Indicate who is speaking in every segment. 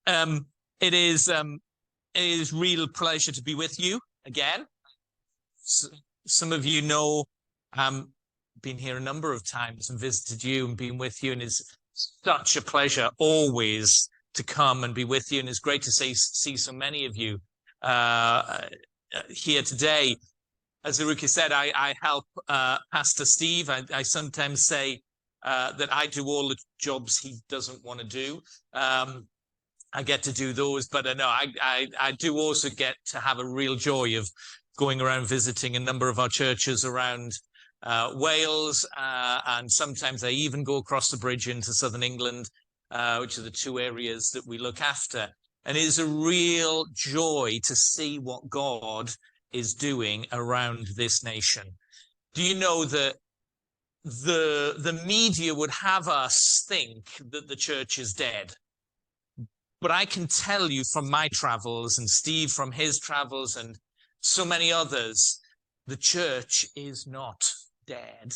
Speaker 1: Um, it is real pleasure to be with you again. Some of you know, been here a number of times and visited you and been with you, and it's such a pleasure always to come and be with you. And it's great to see so many of you here today. As Aruki said, I help Pastor Steve. I sometimes say that I do all the jobs he doesn't want to do. I get to do those, but no, I do also get to have a real joy of going around visiting a number of our churches around Wales, and sometimes I even go across the bridge into southern England, which are the two areas that we look after. And it is a real joy to see what God is doing around this nation. Do you know that the media would have us think that the church is dead? But I can tell you from my travels, and Steve from his travels, and so many others, the church is not dead.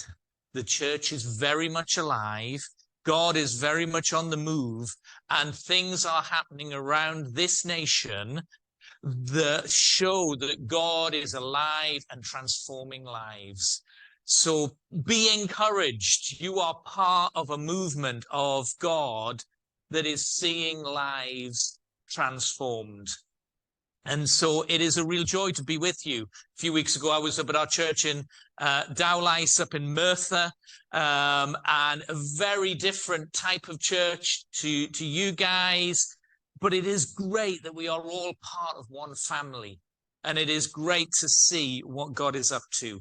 Speaker 1: The church is very much alive. God is very much on the move, and things are happening around this nation that show that God is alive and transforming lives. So be encouraged. You are part of a movement of God that is seeing lives transformed. And so it is a real joy to be with you. A few weeks ago, I was up at our church in Dowlais up in Merthyr, and a very different type of church to you guys. But it is great that we are all part of one family. And it is great to see what God is up to.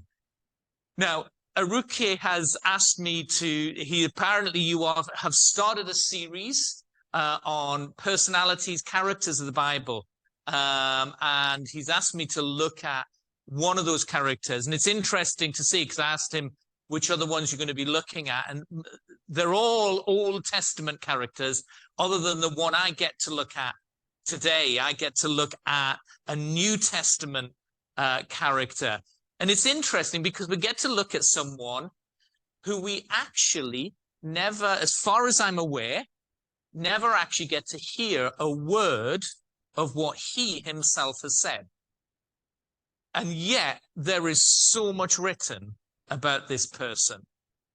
Speaker 1: Now, Aruke has asked me apparently you have started a series on personalities, characters of the Bible. And he's asked me to look at one of those characters. And it's interesting to see, because I asked him which are the ones you're going to be looking at. And they're all Old Testament characters, other than the one I get to look at today. I get to look at a New Testament character. And it's interesting because we get to look at someone who we actually never, as far as I'm aware, never actually get to hear a word of what he himself has said. And yet there is so much written about this person.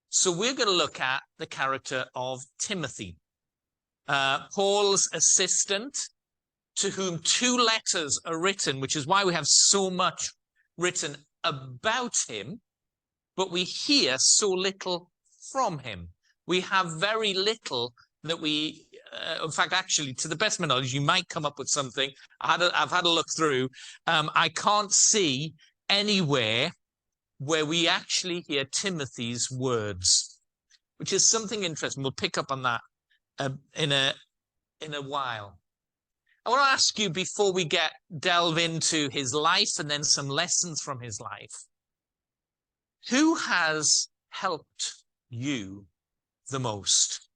Speaker 1: So we're going to look at the character of Timothy, Paul's assistant, to whom 2 letters are written, which is why we have so much written about him, but we hear so little from him. We have very little that we, in fact, actually, to the best of my knowledge, you might come up with something. I've had a look through. I can't see anywhere where we actually hear Timothy's words, which is something interesting. We'll pick up on that in a while. I want to ask you, before we delve into his life and then some lessons from his life, who has helped you the most?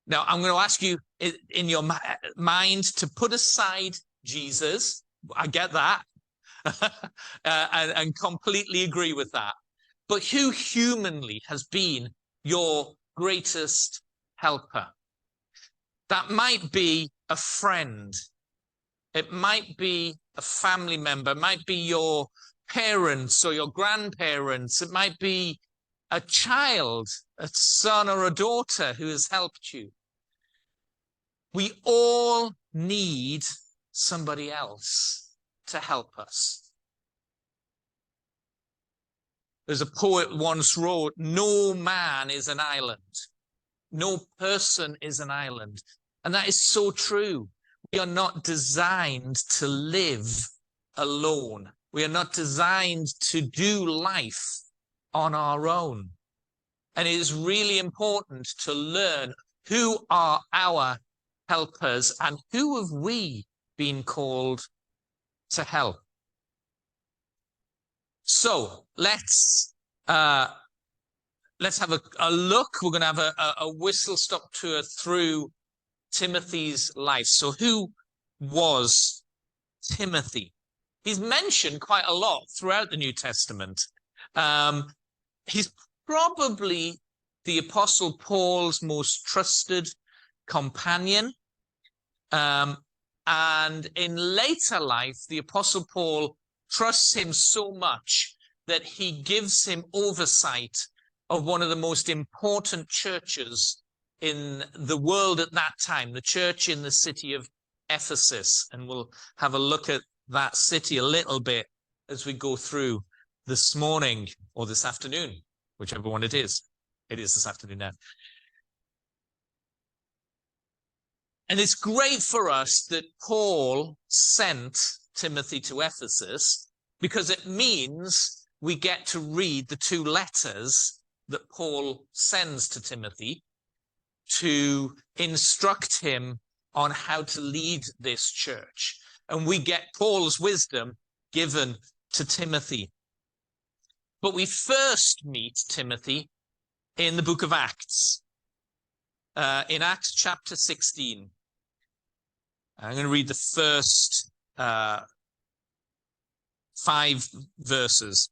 Speaker 1: Now, I'm going to ask you in your mind to put aside Jesus. I get that. and completely agree with that. But who humanly has been your greatest helper? That might be a friend. It might be a family member. It might be your parents or your grandparents. It might be a child, a son or a daughter who has helped you. We all need somebody else to help us. There's a poet once wrote, "No man is an island. No person is an island." And that is so true. We are not designed to live alone. We are not designed to do life on our own. And it is really important to learn who are our helpers and who have we been called to help. So let's have a look. We're going to have a whistle-stop tour through Timothy's life. So who was Timothy? He's mentioned quite a lot throughout the New Testament. He's probably the Apostle Paul's most trusted companion. And in later life, the Apostle Paul trusts him so much that he gives him oversight of one of the most important churches in the world at that time, the church in the city of Ephesus. And we'll have a look at that city a little bit as we go through this morning or this afternoon, whichever one it is. It is this afternoon now. And it's great for us that Paul sent Timothy to Ephesus, because it means we get to read the two letters that Paul sends to Timothy to instruct him on how to lead this church. And we get Paul's wisdom given to Timothy. But we first meet Timothy in the book of Acts, in Acts chapter 16. I'm going to read the first 5 verses.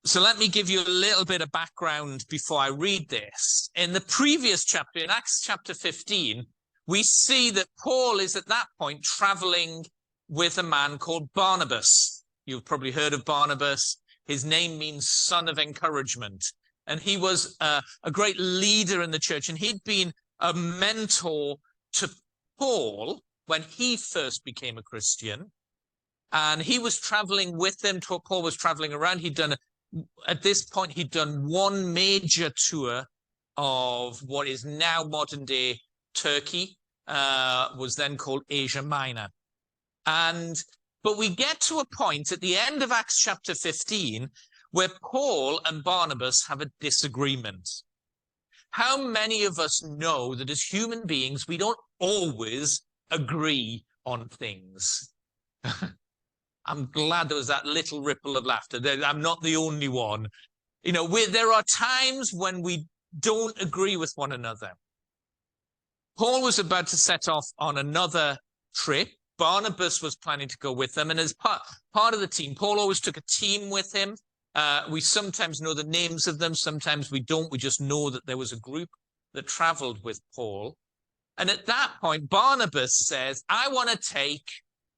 Speaker 1: So let me give you a little bit of background before I read this. In the previous chapter, in Acts chapter 15, we see that Paul is at that point traveling with a man called Barnabas. You've probably heard of Barnabas. His name means son of encouragement. And he was a great leader in the church. And he'd been a mentor to Paul when he first became a Christian. And he was traveling with him. Paul was traveling around. At this point, he'd done one major tour of what is now modern day Turkey, was then called Asia Minor. But we get to a point at the end of Acts chapter 15 where Paul and Barnabas have a disagreement. How many of us know that as human beings, we don't always agree on things? I'm glad there was that little ripple of laughter. I'm not the only one. You know, there are times when we don't agree with one another. Paul was about to set off on another trip. Barnabas was planning to go with them. And as part of the team, Paul always took a team with him. We sometimes know the names of them. Sometimes we don't. We just know that there was a group that traveled with Paul. And at that point, Barnabas says, I want to take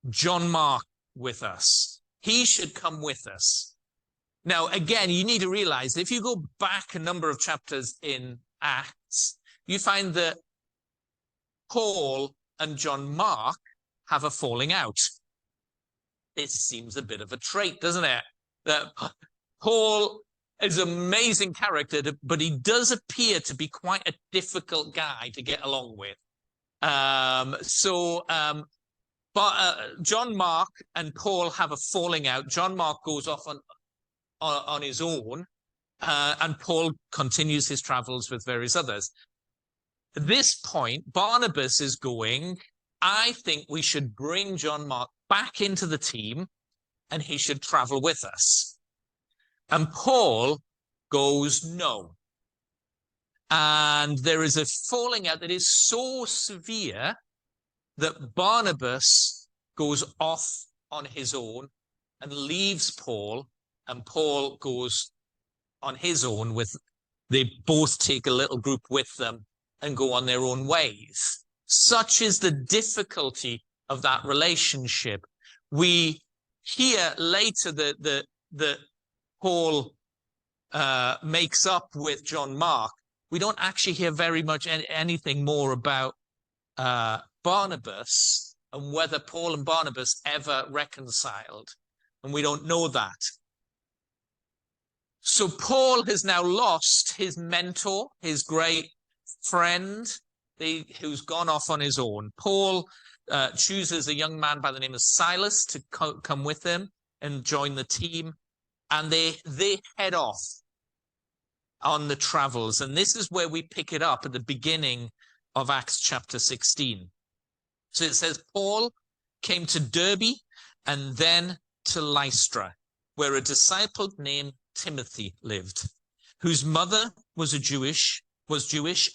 Speaker 1: John Mark with us. He should come with us. Now, again, you need to realize that if you go back a number of chapters in Acts, you find that Paul and John Mark have a falling out. It seems a bit of a trait, doesn't it? That Paul is an amazing character, but he does appear to be quite a difficult guy to get along with. But John Mark and Paul have a falling out. John Mark goes off on his own, and Paul continues his travels with various others. At this point, Barnabas is going, I think we should bring John Mark back into the team, and he should travel with us. And Paul goes, no. And there is a falling out that is so severe that Barnabas goes off on his own and leaves Paul, and Paul goes on his own they both take a little group with them and go on their own ways. Such is the difficulty of that relationship. We hear later that Paul makes up with John Mark. We don't actually hear very much anything more about Barnabas and whether Paul and Barnabas ever reconciled. And we don't know that. So Paul has now lost his mentor, his great friend, who's gone off on his own. Paul chooses a young man by the name of Silas to come with him and join the team. And they head off on the travels. And this is where we pick it up at the beginning of Acts chapter 16. So it says, Paul came to Derbe and then to Lystra, where a disciple named Timothy lived, whose mother was Jewish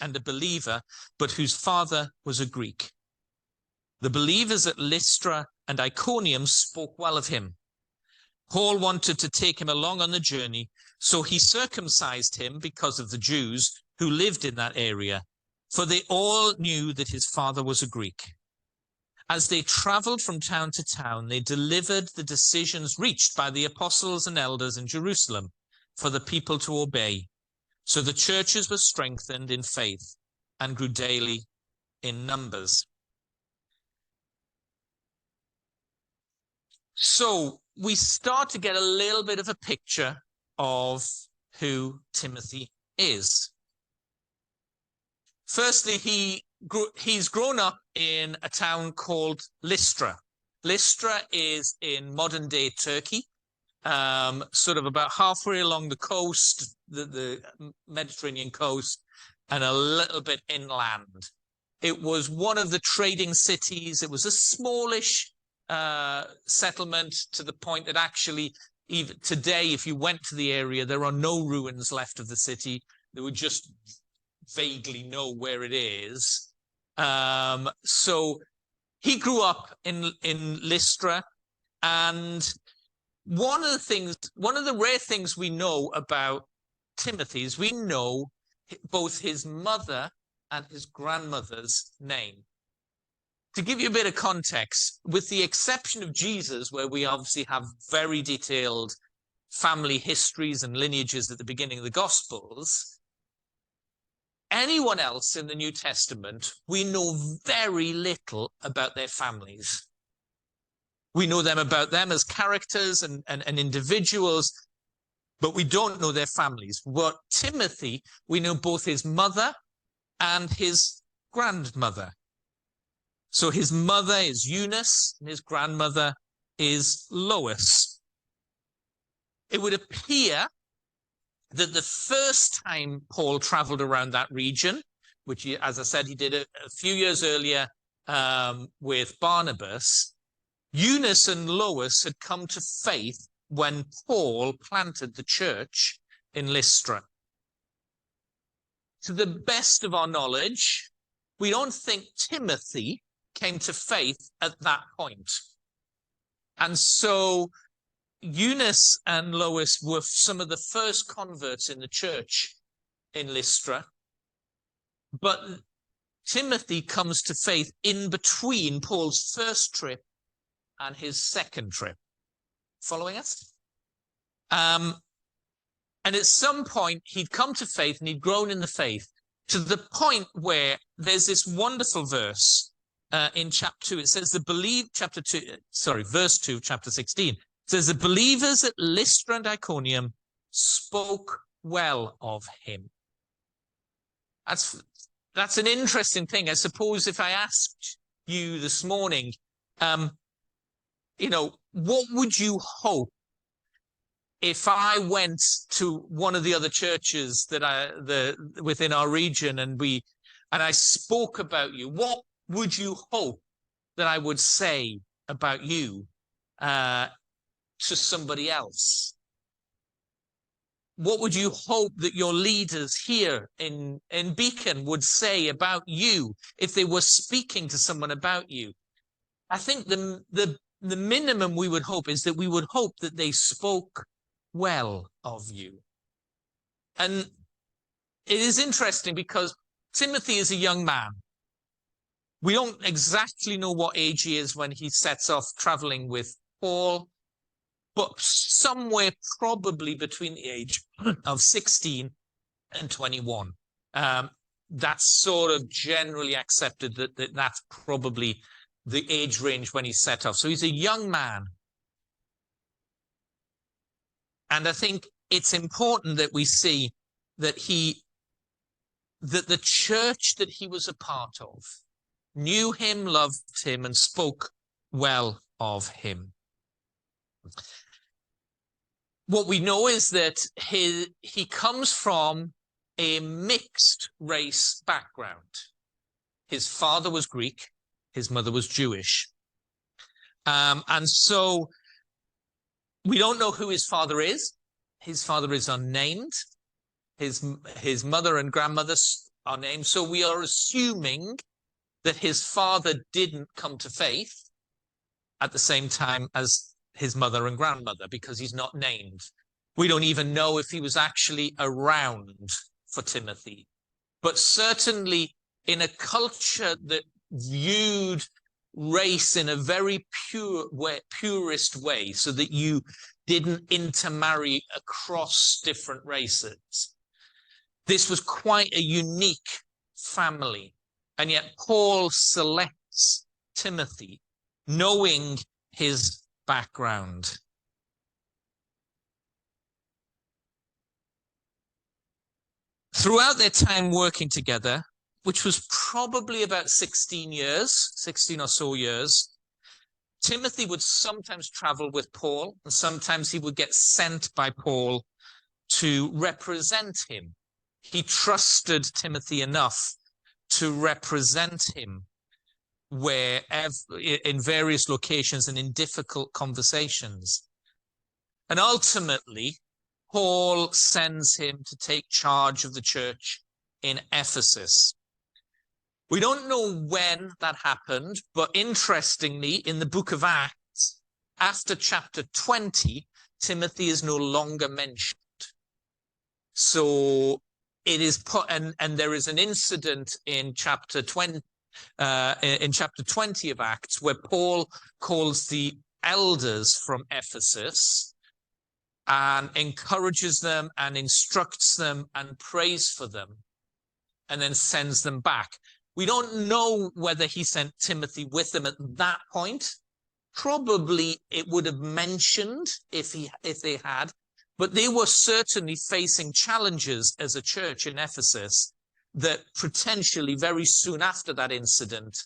Speaker 1: and a believer, but whose father was a Greek. The believers at Lystra and Iconium spoke well of him. Paul wanted to take him along on the journey, so he circumcised him because of the Jews who lived in that area for they all knew that his father was a Greek. As they traveled from town to town, they delivered the decisions reached by the apostles and elders in Jerusalem for the people to obey. So the churches were strengthened in faith and grew daily in numbers. So we start to get a little bit of a picture of who Timothy is. Firstly, he's grown up in a town called Lystra. Lystra is in modern-day Turkey, sort of about halfway along the coast, the Mediterranean coast, and a little bit inland. It was one of the trading cities. It was a smallish settlement, to the point that actually, even today, if you went to the area, there are no ruins left of the city. They would just vaguely know where it is. So he grew up in Lystra, and one of the rare things we know about Timothy is we know both his mother and his grandmother's name. To give you a bit of context, with the exception of Jesus, where we obviously have very detailed family histories and lineages at the beginning of the Gospels, anyone else in the New Testament, we know very little about their families. We know about them as characters and individuals, but we don't know their families. But Timothy, we know both his mother and his grandmother. So his mother is Eunice, and his grandmother is Lois. It would appear that the first time Paul traveled around that region, which, as I said, he did a few years earlier with Barnabas, Eunice and Lois had come to faith when Paul planted the church in Lystra. To the best of our knowledge, we don't think Timothy came to faith at that point. And so Eunice and Lois were some of the first converts in the church in Lystra. But Timothy comes to faith in between Paul's first trip and his second trip. Following us? And at some point, he'd come to faith and he'd grown in the faith to the point where there's this wonderful verse in chapter 2. It says, verse 2, chapter 16. It says, the believers at Lystra and Iconium spoke well of him. That's an interesting thing. I suppose if I asked you this morning, what would you hope if I went to one of the other churches within our region and I spoke about you? What would you hope that I would say about you to somebody else? What would you hope that your leaders here in Beacon would say about you if they were speaking to someone about you? I think the minimum we would hope is that we would hope that they spoke well of you. And it is interesting because Timothy is a young man. We don't exactly know what age he is when he sets off traveling with Paul, but somewhere probably between the age of 16 and 21. That's sort of generally accepted that that's probably the age range when he set off. So he's a young man. And I think it's important that we see that the church that he was a part of knew him, loved him, and spoke well of him. What we know is that he comes from a mixed race background. His father was Greek, his mother was Jewish. And so we don't know who his father is. His father is unnamed. His mother and grandmother are named. So we are assuming that his father didn't come to faith at the same time as his mother and grandmother, because he's not named. We don't even know if he was actually around for Timothy. But certainly in a culture that viewed race in a very purist way, so that you didn't intermarry across different races. This was quite a unique family. And yet Paul selects Timothy, knowing his background. Throughout their time working together, which was probably about 16 or so years, Timothy would sometimes travel with Paul, and sometimes he would get sent by Paul to represent him. He trusted Timothy enough to represent him in various locations and in difficult conversations. And ultimately, Paul sends him to take charge of the church in Ephesus. We don't know when that happened, but interestingly, in the book of Acts, after chapter 20, Timothy is no longer mentioned. So it is put, and there is an incident in chapter 20 of Acts where Paul calls the elders from Ephesus and encourages them and instructs them and prays for them, and then sends them back. We don't know whether he sent Timothy with them at that point. Probably it would have mentioned if they had, but they were certainly facing challenges as a church in Ephesus that potentially very soon after that incident,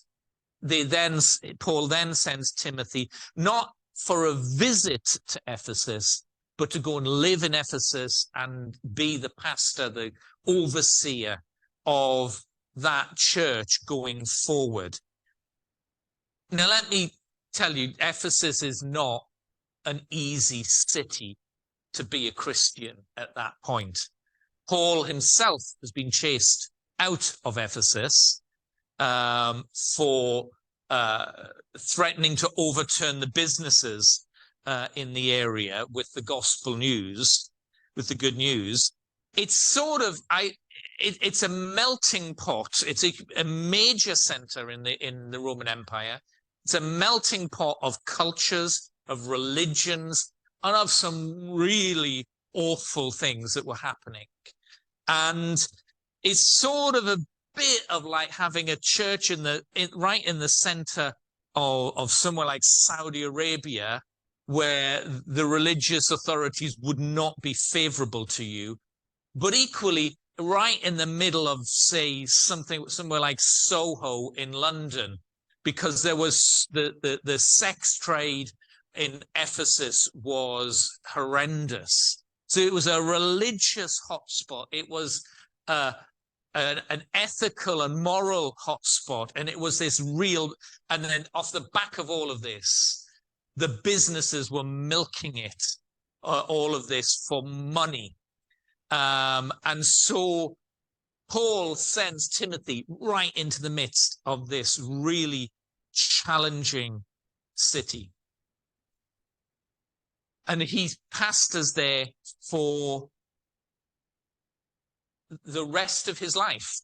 Speaker 1: Paul then sends Timothy, not for a visit to Ephesus, but to go and live in Ephesus and be the pastor, the overseer of that church going forward. Now, let me tell you, Ephesus is not an easy city to be a Christian at that point. Paul himself has been chased out of Ephesus for threatening to overturn the businesses in the area with the gospel news, with the good news. It's sort of, it's a melting pot. It's a major center in the Roman Empire. It's a melting pot of cultures, of religions, and of some really awful things that were happening. And it's sort of a bit of like having a church right in the center of somewhere like Saudi Arabia, where the religious authorities would not be favorable to you, but equally right in the middle of, say, somewhere like Soho in London, because there was the sex trade in Ephesus was horrendous. So it was a religious hotspot. It was an ethical and moral hotspot, and it was this real. And then off the back of all of this, the businesses were milking it, all of this for money. And so Paul sends Timothy right into the midst of this really challenging city. And he pastors there for the rest of his life.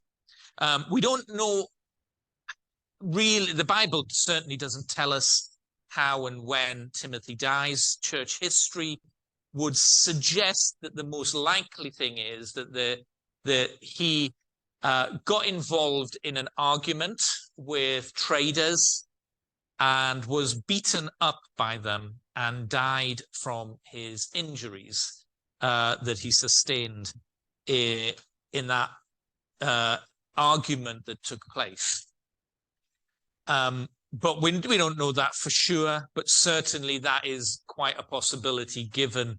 Speaker 1: We don't know really, the Bible certainly doesn't tell us how and when Timothy dies. Church history would suggest that the most likely thing is that he got involved in an argument with traders and was beaten up by them and died from his injuries that he sustained in that argument that took place. But we don't know that for sure, but certainly that is quite a possibility given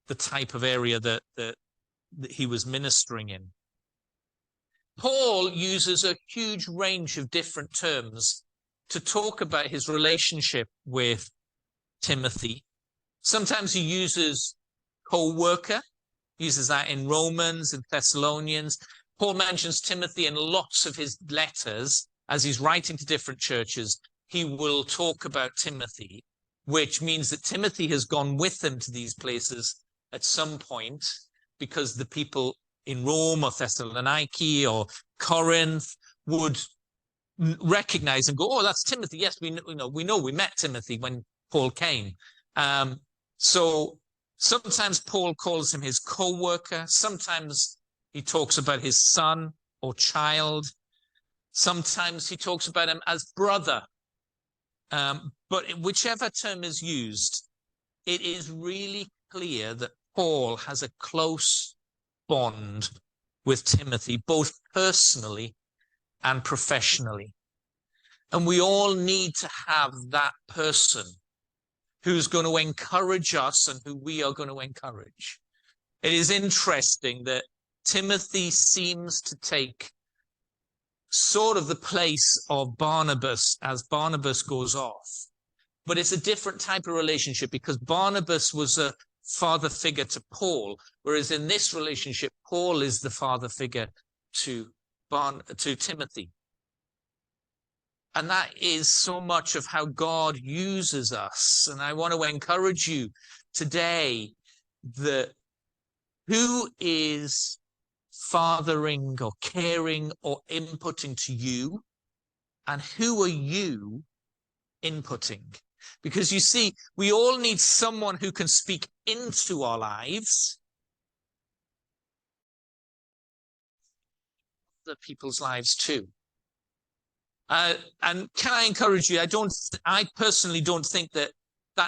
Speaker 1: the type of area that he was ministering in. Paul uses a huge range of different terms to talk about his relationship with Timothy. Sometimes he uses co-worker, uses that in Romans and Thessalonians. Paul mentions Timothy in lots of his letters. As he's writing to different churches, he will talk about Timothy, which means that Timothy has gone with him to these places at some point, because the people in Rome or Thessaloniki or Corinth would recognize and go, oh, that's Timothy. Yes, we know we met Timothy when Paul came. So sometimes Paul calls him his co-worker. Sometimes he talks about his son or child. Sometimes he talks about him as brother. But whichever term is used, it is really clear that Paul has a close bond with Timothy, both personally and professionally. And we all need to have that person who's going to encourage us and who we are going to encourage. It is interesting that Timothy seems to take sort of the place of Barnabas as Barnabas goes off. But it's a different type of relationship because Barnabas was a father figure to Paul, whereas in this relationship, Paul is the father figure to Timothy. And that is so much of how God uses us. And I want to encourage you today that who is fathering or caring or inputting to you, and who are you inputting? Because you see, we all need someone who can speak into our lives, other people's lives too. And can I encourage you? I personally don't think that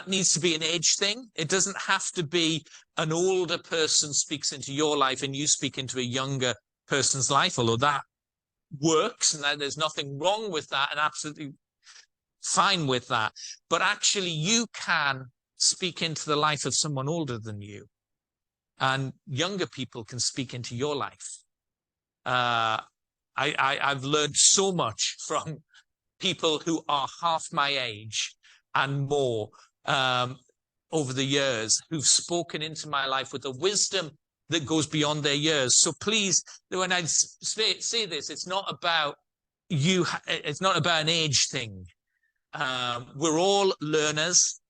Speaker 1: needs to be an age thing. It doesn't have to be an older person speaks into your life and you speak into a younger person's life, although that works and there's nothing wrong with that and absolutely fine with that. But actually you can speak into the life of someone older than you, and younger people can speak into your life. I've learned so much from people who are half my age and more over the years, who've spoken into my life with a wisdom that goes beyond their years. So please, when I say this, it's not about you. It's not about an age thing. We're all learners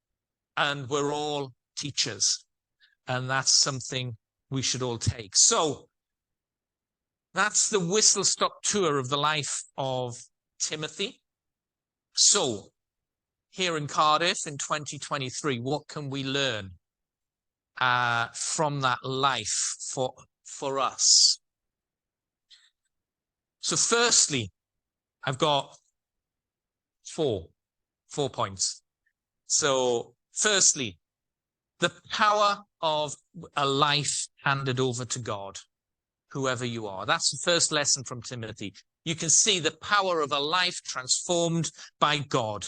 Speaker 1: and we're all teachers. And that's something we should all take. So that's the whistle-stop tour of the life of Timothy. So here in Cardiff in 2023, what can we learn from that life for us? So firstly, I've got four points. So firstly, the power of a life handed over to God, whoever you are. That's the first lesson from Timothy. You can see the power of a life transformed by God.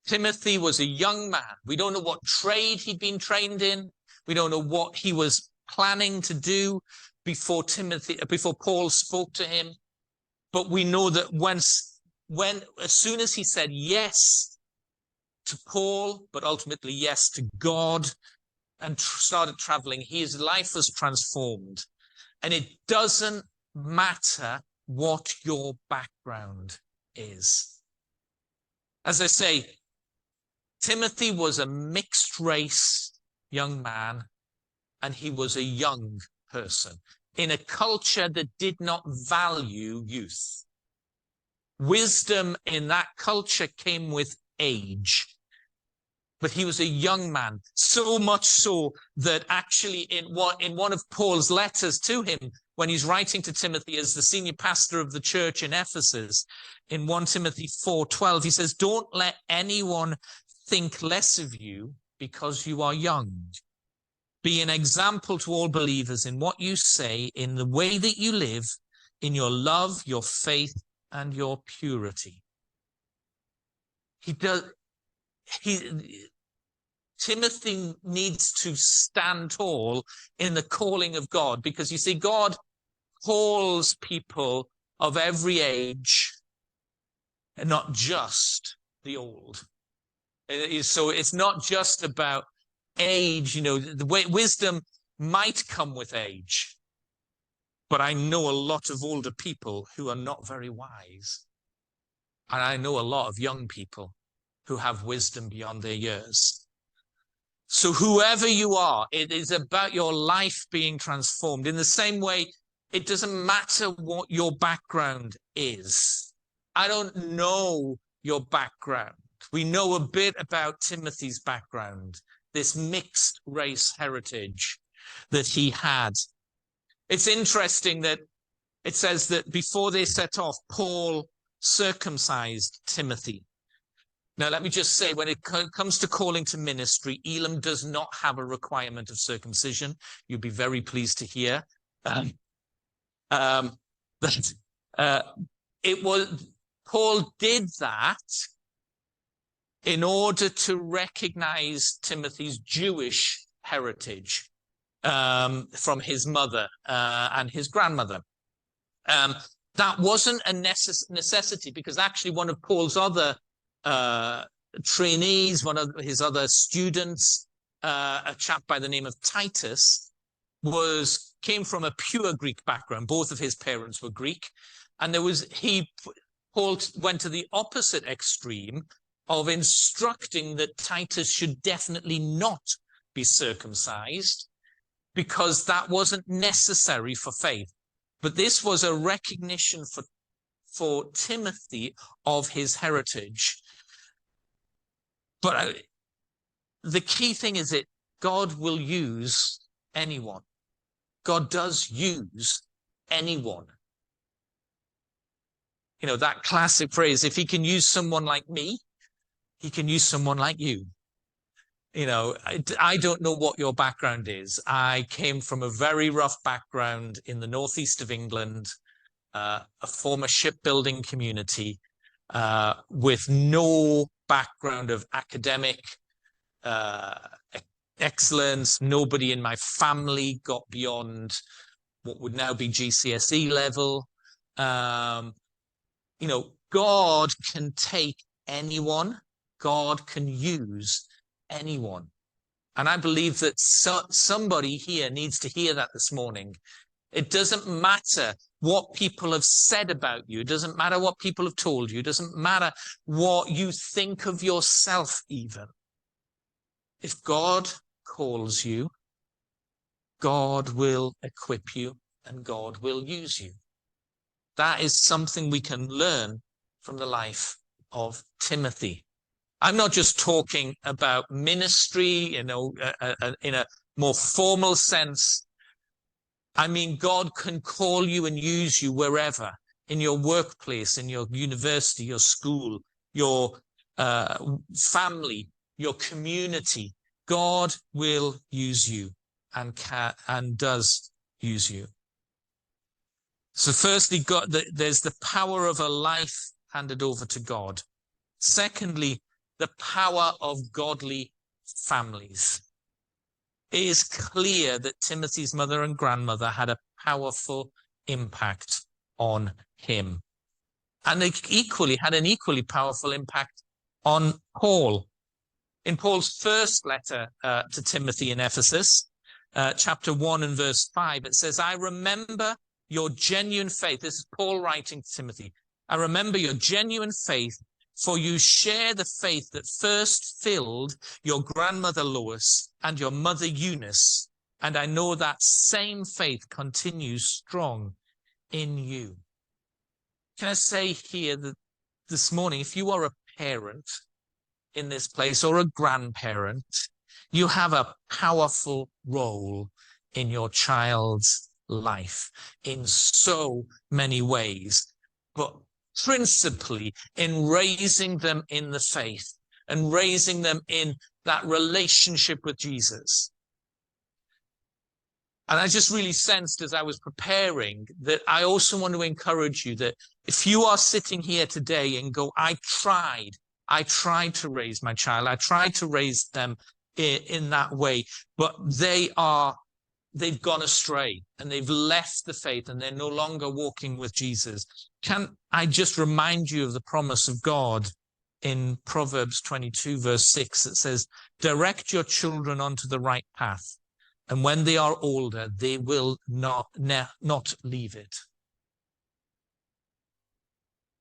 Speaker 1: Timothy was a young man. We don't know what trade he'd been trained in. We don't know what he was planning to do before Paul spoke to him. But we know that as soon as he said yes to Paul, but ultimately yes to God, and started traveling, his life was transformed. And it doesn't matter what your background is. As I say, Timothy was a mixed race young man, and he was a young person in a culture that did not value youth. Wisdom in that culture came with age. But he was a young man, so much so that actually in one of Paul's letters to him, when he's writing to Timothy as the senior pastor of the church in Ephesus, in 1 Timothy 4:12, he says, "Don't let anyone think less of you because you are young. Be an example to all believers in what you say, in the way that you live, in your love, your faith, and your purity." Timothy needs to stand tall in the calling of God, because you see, God calls people of every age and not just the old. So it's not just about age. The way wisdom might come with age, but I know a lot of older people who are not very wise. And I know a lot of young people who have wisdom beyond their years. So whoever you are, it is about your life being transformed. In the same way, It doesn't matter what your background is. I don't know your background. We know a bit about Timothy's background, this mixed race heritage that he had. It's interesting that it says that before they set off, Paul circumcised Timothy. Now, let me just say, when it comes to calling to ministry, Elam does not have a requirement of circumcision. You'll be very pleased to hear that it was Paul did that in order to recognize Timothy's Jewish heritage from his mother and his grandmother. That wasn't a necessity, because actually one of Paul's other trainees, one of his other students, a chap by the name of Titus, came from a pure Greek background. Both of his parents were Greek, and Paul went to the opposite extreme of instructing that Titus should definitely not be circumcised, because that wasn't necessary for faith. But this was a recognition for Timothy of his heritage. But the key thing is that God will use anyone. God does use anyone. You know, that classic phrase, if he can use someone like me, he can use someone like you. You know, I don't know what your background is. I came from a very rough background in the northeast of England, a former shipbuilding community, with no background of academic excellence. Nobody in my family got beyond what would now be GCSE level. You know, God can take anyone. God can use anyone. And I believe that somebody here needs to hear that this morning. It doesn't matter what people have said about you. It doesn't matter what people have told you. It doesn't matter what you think of yourself even. If God calls you, God will equip you and God will use you. That is something we can learn from the life of Timothy. I'm not just talking about ministry, you know, in a more formal sense. I mean, God can call you and use you wherever, in your workplace, in your university, your school, your family, your community. God will use you and does use you. So firstly, there's the power of a life handed over to God. Secondly, the power of godly families. It is clear that Timothy's mother and grandmother had a powerful impact on him. And they had an equally powerful impact on Paul. In Paul's first letter to Timothy in Ephesus, chapter 1 and verse 5, it says, I remember your genuine faith. This is Paul writing to Timothy. I remember your genuine faith, for you share the faith that first filled your grandmother Lois and your mother Eunice, and I know that same faith continues strong in you. Can I say here that this morning, if you are a parent in this place or a grandparent, you have a powerful role in your child's life in so many ways, but principally in raising them in the faith and raising them in that relationship with Jesus. And I just really sensed as I was preparing that I also want to encourage you that if you are sitting here today and go, I tried to raise my child, I tried to raise them in that way, but they've gone astray and they've left the faith and they're no longer walking with Jesus. Can I just remind you of the promise of God in Proverbs 22 verse 6 that says, direct your children onto the right path, and when they are older, they will not leave it.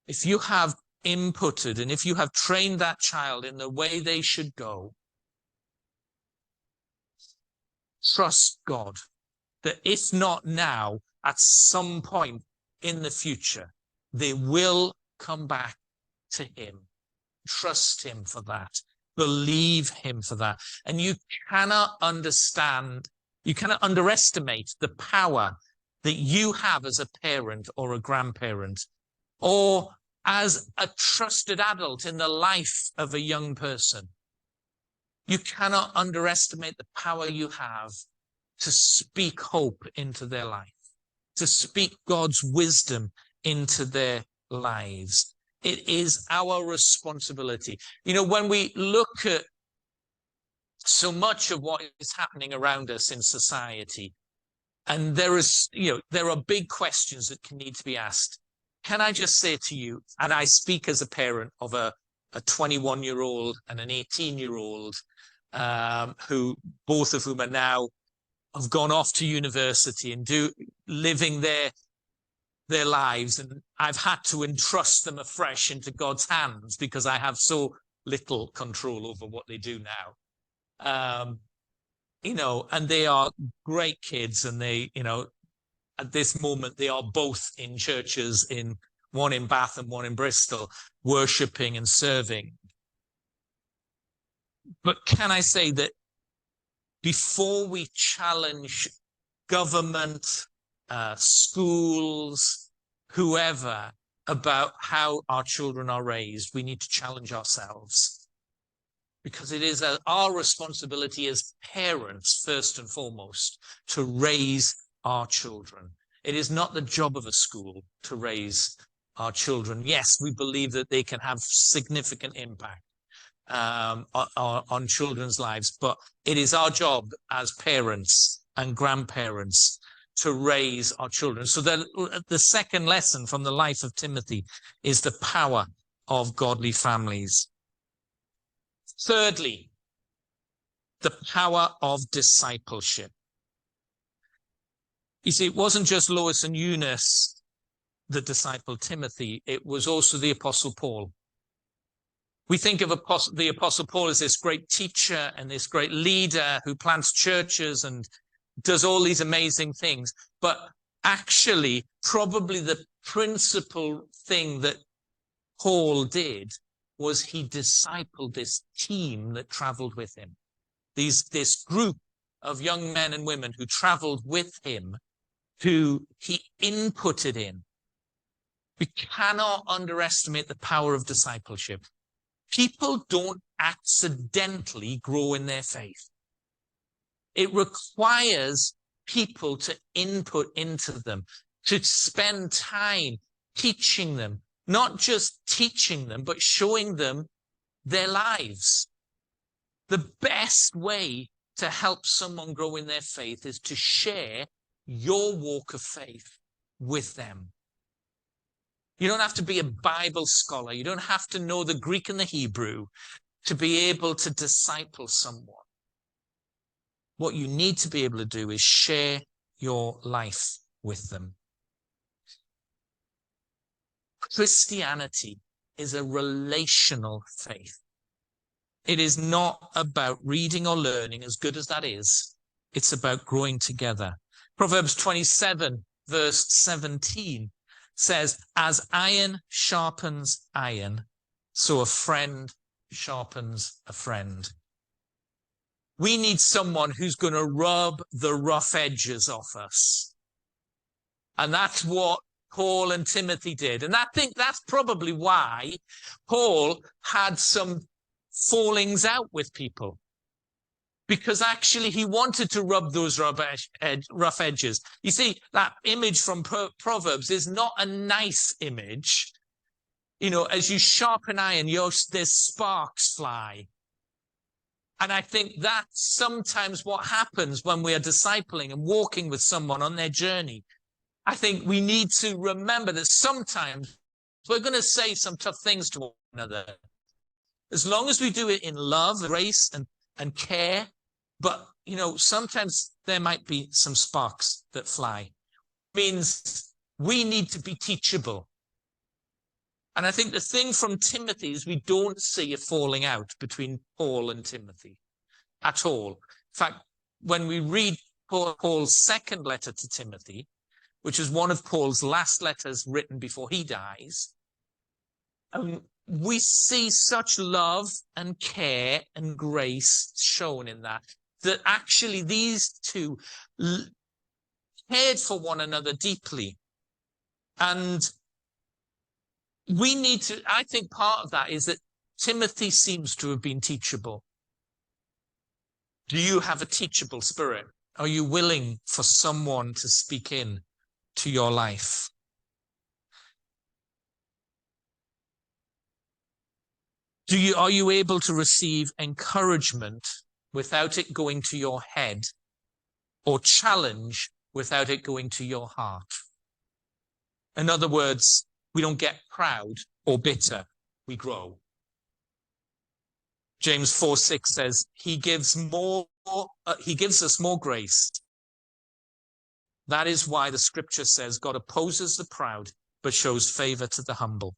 Speaker 1: If you have inputted and if you have trained that child in the way they should go, trust God that if not now, at some point in the future, they will come back to him. Trust him for that. Believe him for that. And you cannot underestimate the power that you have as a parent or a grandparent, or as a trusted adult in the life of a young person. You cannot underestimate the power you have to speak hope into their life, to speak God's wisdom into their lives. It is our responsibility. You know, when we look at so much of what is happening around us in society, and there are big questions that need to be asked. Can I just say to you, and I speak as a parent of a 21-year-old and an 18-year-old, who both of whom are now have gone off to university and living their lives, and I've had to entrust them afresh into God's hands because I have so little control over what they do now. And they are great kids, and they, at this moment, they are both in churches, one in Bath and one in Bristol, worshipping and serving. But can I say that before we challenge government, schools, whoever, about how our children are raised, we need to challenge ourselves. Because it is our responsibility as parents, first and foremost, to raise our children. It is not the job of a school to raise our children. Yes, we believe that they can have significant impact on children's lives, but it is our job as parents and grandparents to raise our children. So the second lesson from the life of Timothy is the power of godly families. Thirdly, the power of discipleship. You see, it wasn't just Lois and Eunice that discipled Timothy, it was also the Apostle Paul. We think of the Apostle Paul as this great teacher and this great leader who plants churches and does all these amazing things. But actually, probably the principal thing that Paul did was he discipled this team that traveled with him. This group of young men and women who traveled with him, who he inputted in. We cannot underestimate the power of discipleship. People don't accidentally grow in their faith. It requires people to input into them, to spend time teaching them, not just teaching them, but showing them their lives. The best way to help someone grow in their faith is to share your walk of faith with them. You don't have to be a Bible scholar. You don't have to know the Greek and the Hebrew to be able to disciple someone. What you need to be able to do is share your life with them. Christianity is a relational faith. It is not about reading or learning, as good as that is. It's about growing together. Proverbs 27, verse 17 says, as iron sharpens iron, so a friend sharpens a friend. We need someone who's going to rub the rough edges off us. And that's what Paul and Timothy did. And I think that's probably why Paul had some fallings out with people. Because actually he wanted to rub those rough edges. You see, that image from Proverbs is not a nice image. You know, as you sharpen iron, there's sparks fly. And I think that's sometimes what happens when we are discipling and walking with someone on their journey. I think we need to remember that sometimes we're going to say some tough things to one another. As long as we do it in love, grace, and care. But, you know, sometimes there might be some sparks that fly. It means we need to be teachable. And I think the thing from Timothy is we don't see a falling out between Paul and Timothy at all. In fact, when we read Paul's second letter to Timothy, which is one of Paul's last letters written before he dies, we see such love and care and grace shown in that actually these two cared for one another deeply. And we need to, I think part of that is that Timothy seems to have been teachable. Do you have a teachable spirit? Are you willing for someone to speak in to your life? Are you able to receive encouragement without it going to your head, or challenge without it going to your heart? In other words, we don't get proud or bitter, we grow. James 4:6 says, he gives us more grace. That is why the scripture says God opposes the proud, but shows favor to the humble.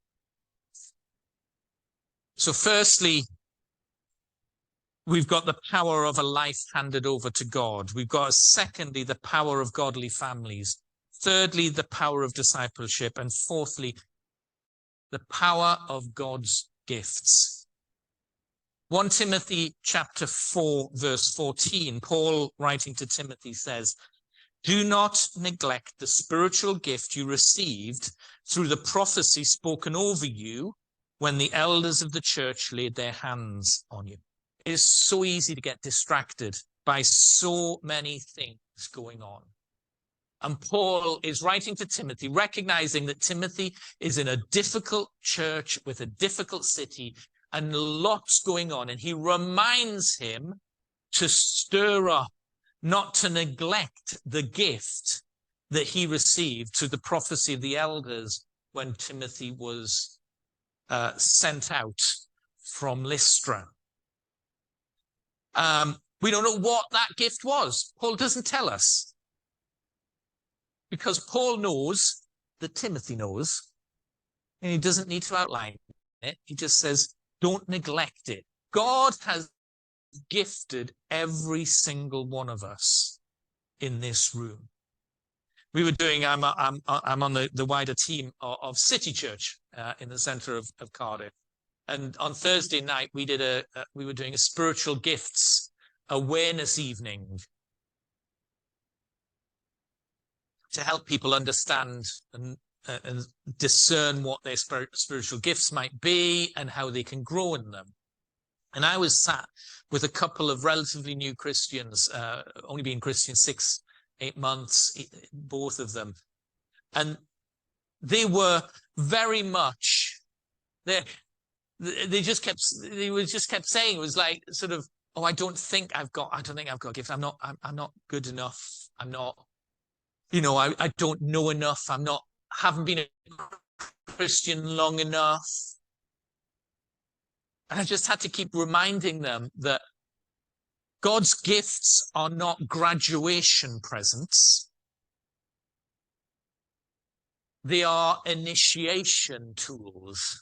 Speaker 1: So firstly, we've got the power of a life handed over to God. We've got, secondly, the power of godly families. Thirdly, the power of discipleship. And fourthly, the power of God's gifts. 1 Timothy chapter 4, verse 14, Paul writing to Timothy says, do not neglect the spiritual gift you received through the prophecy spoken over you when the elders of the church laid their hands on you. It is so easy to get distracted by so many things going on. And Paul is writing to Timothy, recognizing that Timothy is in a difficult church with a difficult city and lots going on. And he reminds him to stir up, not to neglect the gift that he received through the prophecy of the elders when Timothy was sent out from Lystra. We don't know what that gift was. Paul doesn't tell us. Because Paul knows that Timothy knows, and he doesn't need to outline it. He just says, don't neglect it. God has gifted every single one of us in this room. We were doing, I'm on the wider team of City Church in the centre of Cardiff. And on Thursday night, we were doing a spiritual gifts awareness evening to help people understand and discern what their spiritual gifts might be and how they can grow in them. And I was sat with a couple of relatively new Christians, only been Christians 6-8 months, both of them. And they were very much, they just kept saying, it was like sort of, oh, I don't think I've got a gift. I'm not good enough. I'm not, I don't know enough. Haven't been a Christian long enough. And I just had to keep reminding them that God's gifts are not graduation presents. They are initiation tools.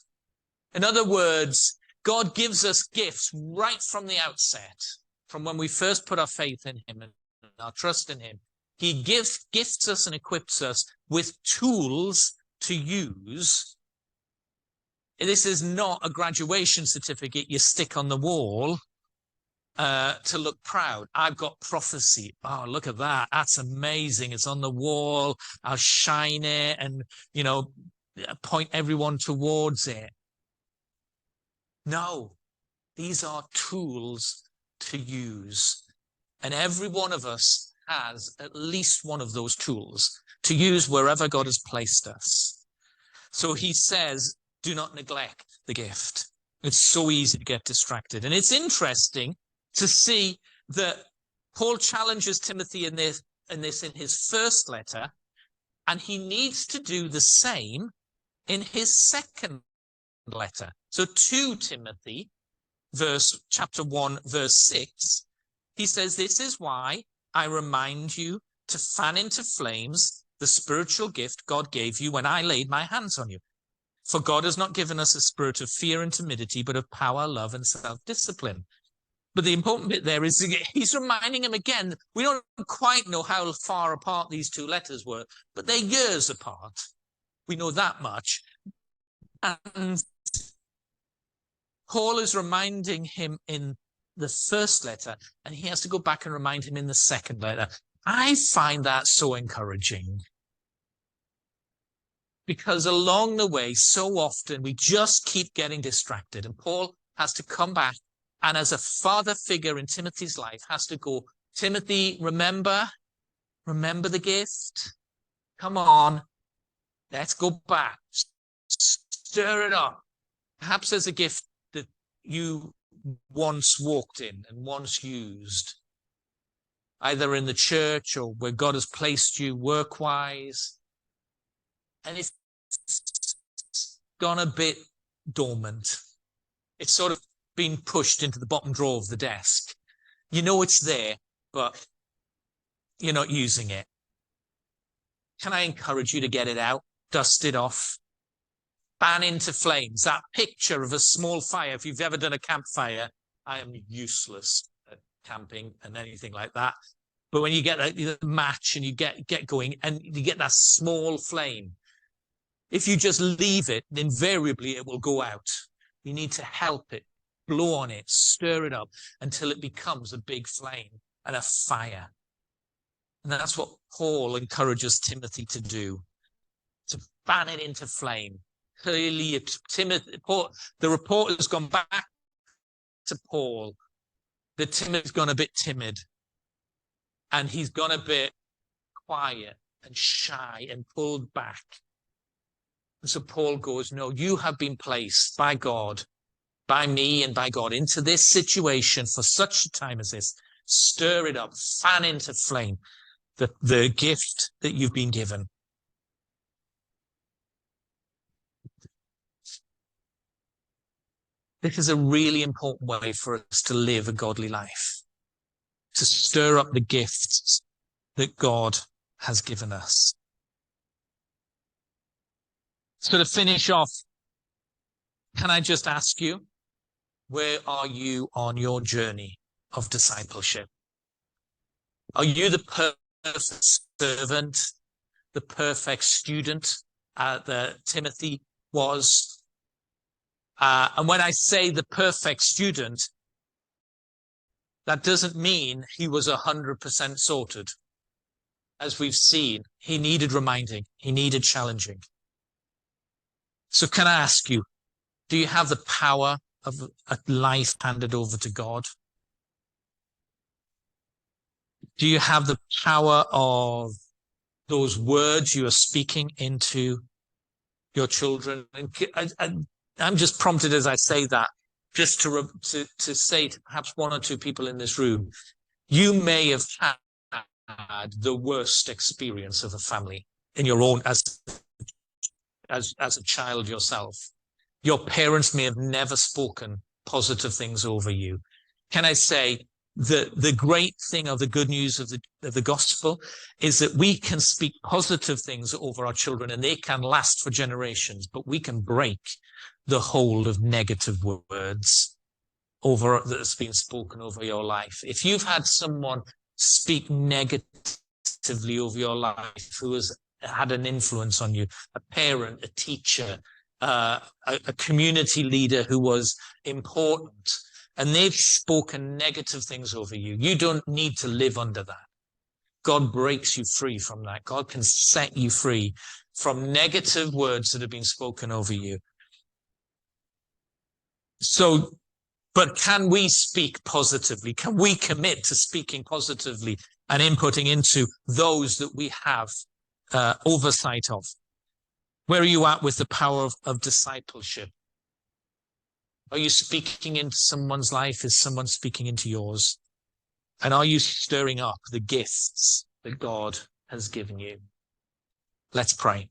Speaker 1: In other words, God gives us gifts right from the outset, from when we first put our faith in him and our trust in him. He gifts us and equips us with tools to use. This is not a graduation certificate you stick on the wall to look proud. I've got prophecy. Oh, look at that. That's amazing. It's on the wall. I'll shine it and, point everyone towards it. No, these are tools to use. And every one of us has at least one of those tools to use wherever God has placed us. So he says, do not neglect the gift. It's so easy to get distracted. And it's interesting to see that Paul challenges Timothy in this in his first letter, and he needs to do the same in his second letter. So 2 Timothy, chapter 1, verse 6, he says, this is why I remind you to fan into flames the spiritual gift God gave you when I laid my hands on you. For God has not given us a spirit of fear and timidity, but of power, love, and self-discipline. But the important bit there is he's reminding him again. We don't quite know how far apart these two letters were, but they're years apart. We know that much. And Paul is reminding him in the first letter, and he has to go back and remind him in the second letter. I find that so encouraging. Because along the way, so often we just keep getting distracted, and Paul has to come back, and as a father figure in Timothy's life has to go, Timothy, remember the gift. Come on, let's go back. Stir it up. Perhaps there's a gift that you once walked in and once used, either in the church or where God has placed you work-wise, and it's gone a bit dormant. It's sort of been pushed into the bottom drawer of the desk. You know it's there, but you're not using it. Can I encourage you to get it out, dust it off, fan into flames? That picture of a small fire, if you've ever done a campfire, I am useless at camping and anything like that. But when you get a match and you get going and you get that small flame, if you just leave it, invariably it will go out. You need to help it, blow on it, stir it up until it becomes a big flame and a fire. And that's what Paul encourages Timothy to do, to fan it into flame. Clearly, the report has gone back to Paul that Timothy's gone a bit timid and he's gone a bit quiet and shy and pulled back. And so Paul goes, no, you have been placed by God, by me and by God into this situation for such a time as this. Stir it up, fan into flame the gift that you've been given. This is a really important way for us to live a godly life, to stir up the gifts that God has given us. So to finish off, can I just ask you, where are you on your journey of discipleship? Are you the perfect servant, the perfect student that Timothy was? And when I say the perfect student, that doesn't mean he was 100% sorted. As we've seen, he needed reminding, he needed challenging. So can I ask you, do you have the power of a life handed over to God? Do you have the power of those words you are speaking into your children? And I'm just prompted as I say that, just to say to perhaps one or two people in this room, you may have had the worst experience of a family in your own as a child yourself. Your parents may have never spoken positive things over you. Can I say, the great thing of the good news of the gospel is that we can speak positive things over our children and they can last for generations, but we can break the hold of negative words that's been spoken over your life. If you've had someone speak negatively over your life who has had an influence on you, a parent, a teacher, a community leader who was important, and they've spoken negative things over you, you don't need to live under that. God breaks you free from that. God can set you free from negative words that have been spoken over you. So, but can we speak positively? Can we commit to speaking positively and inputting into those that we have oversight of? Where are you at with the power of discipleship? Are you speaking into someone's life? Is someone speaking into yours? And are you stirring up the gifts that God has given you? Let's pray.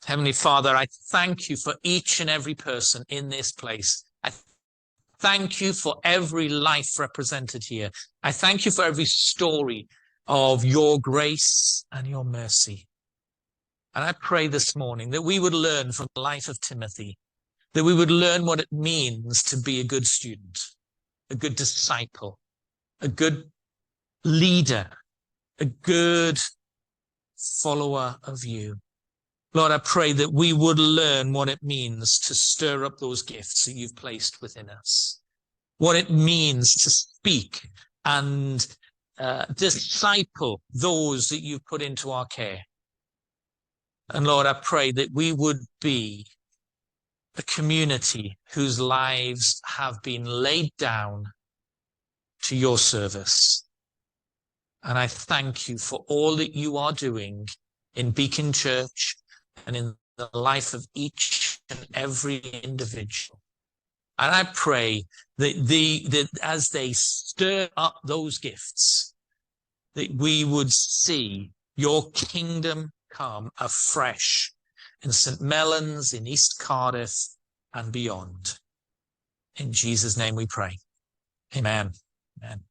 Speaker 1: Heavenly Father, I thank you for each and every person in this place. I thank you for every life represented here. I thank you for every story of your grace and your mercy. And I pray this morning that we would learn from the life of Timothy, that we would learn what it means to be a good student, a good disciple, a good leader, a good follower of you. Lord, I pray that we would learn what it means to stir up those gifts that you've placed within us, what it means to speak and disciple those that you've put into our care. And Lord, I pray that we would be a community whose lives have been laid down to your service. And I thank you for all that you are doing in Beacon Church and in the life of each and every individual. And I pray that as they stir up those gifts, that we would see your kingdom come afresh in St. Mellons, in East Cardiff, and beyond. In Jesus' name we pray. Amen. Amen.